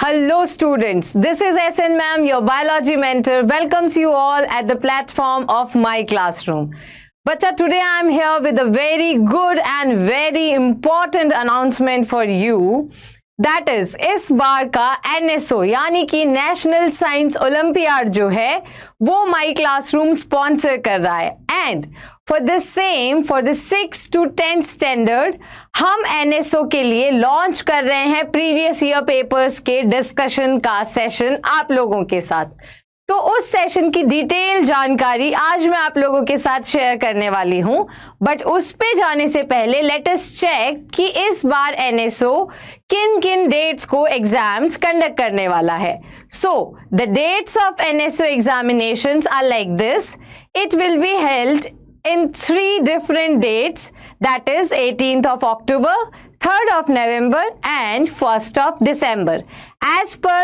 Hello students, this is SN ma'am, your biology mentor, welcomes you all at the platform of my classroom. Bacha, today I am here with a very good and very important announcement for you. That is, इस बार का NSO यानी कि national science olympiad जो है वो माई classroom sponsor कर रहा है and for the same for the 6 to 10 standard हम NSO के लिए लॉन्च कर रहे हैं प्रीवियस ईयर पेपर्स के डिस्कशन का सेशन आप लोगों के साथ। तो उस सेशन की डिटेल जानकारी आज मैं आप लोगों के साथ शेयर करने वाली हूं, बट उस पे जाने से पहले लेट अस चेक कि इस बार NSO किन किन डेट्स को एग्जाम्स कंडक्ट करने वाला है। So the dates of NSO examinations are like this. It will be held in 3 different dates, that is 18th of October, 3rd of November and 1st of December. As per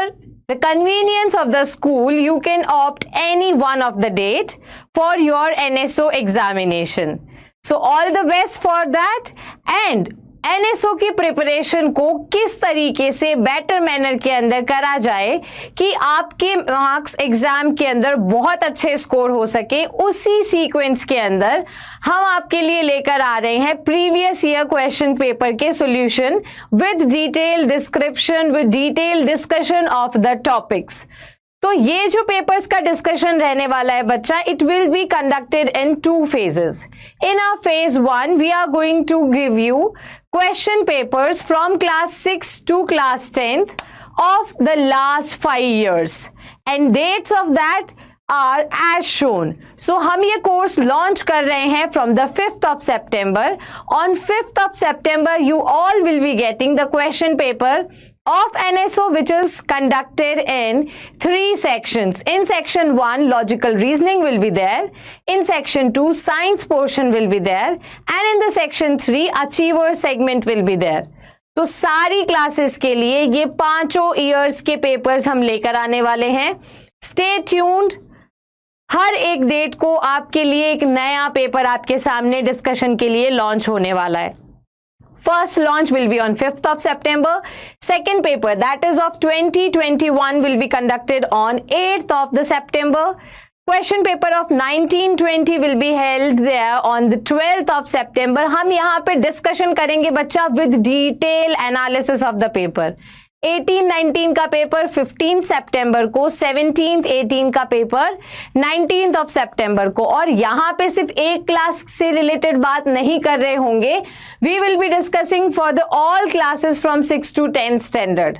the convenience of the school, you can opt any one of the date for your NSO examination. So all the best for that. And NSO की preparation को किस तरीके से better manner के अंदर करा जाए कि आपके मार्क्स एग्जाम के अंदर बहुत अच्छे स्कोर हो सके, उसी सीक्वेंस के अंदर हम आपके लिए लेकर आ रहे हैं प्रीवियस ईयर क्वेश्चन पेपर के solution with detail description, with detail discussion of the topics. तो ये जो पेपर्स का डिस्कशन रहने वाला है बच्चा, it will be conducted in 2 phases. In our phase 1, we are going to give you question papers from class 6 to class 10th of the last 5 years and dates of that are as shown. So हम ये course launch कर रहे हैं from the 5th of September. On 5th of September, you all will be getting the question paper of NSO, which is conducted in 3 sections. In section 1, logical reasoning will be there. In section 2, science portion will be there. And in the section 3, achiever segment will be there. तो सारी classes के लिए ये 5 years के papers हम लेकर आने वाले हैं। Stay tuned. हर एक डेट को आपके लिए एक नया पेपर आपके सामने डिस्कशन के लिए लॉन्च होने वाला है। First launch will be on 5th of September. Second paper, that is of 2021, will be conducted on 8th of the September. Question paper of 1920 will be held there on the 12th of September. हम यहाँ पे discussion करेंगे बच्चा with detail analysis of the paper. 18-19 का paper 15 सितंबर को, 17-18 का paper 19th of सितंबर को। और यहाँ पे सिर्फ एक क्लास से रिलेटेड बात नहीं कर रहे होंगे, we will be discussing for the all classes from 6 to 10 standard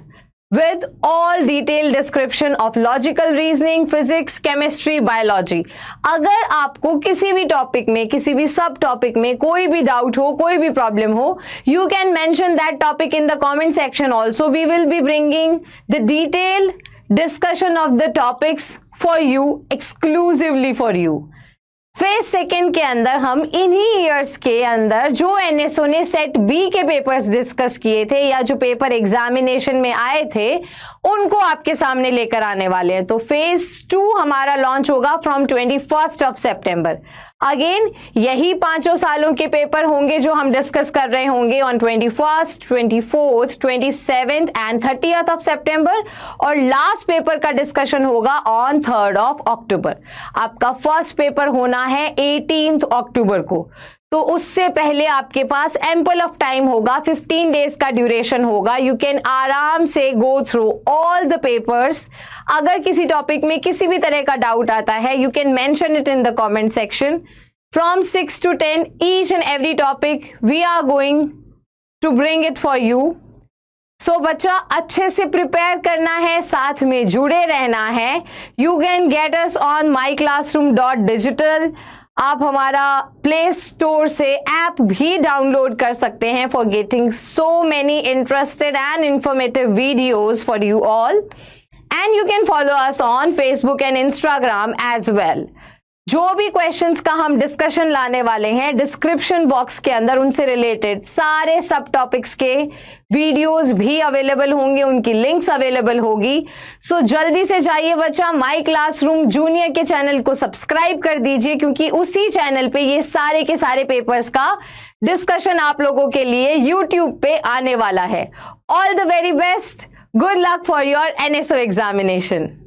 with all detailed description of logical reasoning, physics, chemistry, biology. अगर आपको किसी भी टॉपिक में, किसी भी सब टॉपिक में कोई भी डाउट हो, कोई भी प्रॉब्लम हो, you can mention that topic in the comment section also. We will be bringing the detailed discussion of the topics for you, exclusively for you. Phase second के अंदर हम इन्हीं ईयर्स के अंदर जो NSO ने सेट बी के papers discuss किए थे या जो पेपर एग्जामिनेशन में आए थे उनको आपके सामने लेकर आने वाले हैं। तो फेज 2 हमारा लॉन्च होगा from 21st of September. Again यही 5 सालों के पेपर होंगे जो हम डिस्कस कर रहे होंगे on 21st, 24th, 27th and 30th of सितंबर, और लास्ट पेपर का डिस्कशन होगा ऑन 3rd ऑफ अक्टूबर। आपका फर्स्ट पेपर होना है 18th अक्टूबर को, तो उससे पहले आपके पास एम्पल ऑफ टाइम होगा, 15 डेज का ड्यूरेशन होगा। यू कैन आराम से go through all the papers. अगर किसी टॉपिक में किसी भी तरह का डाउट आता है, you can mention it in the comment section. From 6 to 10 each and every topic we are going to bring it for you. So बच्चा अच्छे से प्रिपेयर करना है, साथ में जुड़े रहना है। You can get us on myclassroom.digital। आप हमारा प्ले स्टोर से ऐप भी डाउनलोड कर सकते हैं for getting so many interested and informative videos for you all, and you can follow us on Facebook and Instagram as well. जो भी questions का हम डिस्कशन लाने वाले हैं, डिस्क्रिप्शन बॉक्स के अंदर उनसे रिलेटेड सारे सब टॉपिक्स के वीडियोस भी अवेलेबल होंगे, उनकी लिंक्स अवेलेबल होगी। सो जल्दी से जाइए बच्चा, माई क्लासरूम जूनियर के चैनल को सब्सक्राइब कर दीजिए, क्योंकि उसी चैनल पे ये सारे के सारे पेपर्स का डिस्कशन आप लोगों के लिए यूट्यूब पे आने वाला है। All the very best Good luck for your NSO examination.